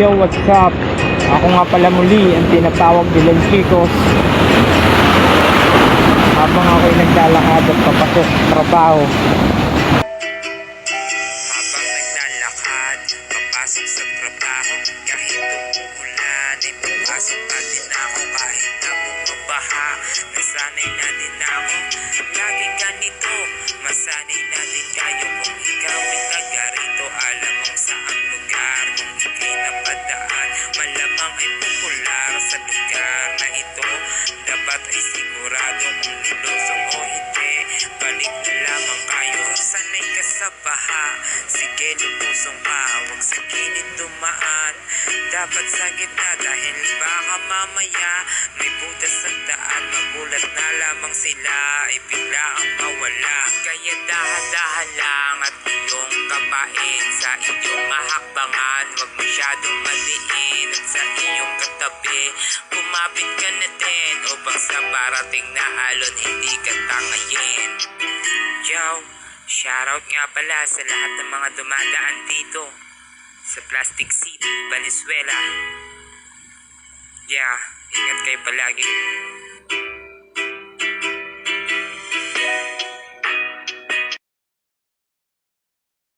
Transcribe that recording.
Yo, what's up? Ako nga pala muli ang tinatawag nilang Chicos. Habang ako'y naglalakad at papasok sa trabaho. Habang naglalakad, papasok sa trabaho. Kahit umuulan, ay papasok pa din ako. Kahit na bumabaha, nasanay na din ako. Laging ganito, masanay na din kayo. Kung ikaw ay taga rito, alam mong saang lugar. Kung ika'y napadaan, malamang ay popular sa lugar na ito. Dapat ay sigurado kung lulusong o hindi. Balik na lamang kayo. Sanay ka sa baha, sige lumusong ka. Huwag sa gilid dumaan, dapat sa gitna. Dahil baka mamaya may butas sa daan. Magulat na lamang sila, ay bigla ang mawala. Kaya dahan-dahan lang at iyong kapain sa iyong mahakbangan. Huwag masyadong maliin at sa iyong katabi kumapit ka na din upang sa parating na alon hindi ka tangayin. Yo, shoutout nga pala sa lahat ng mga dumadaan dito sa Plastic City, Valenzuela. Yeah, ingat kayo palagi.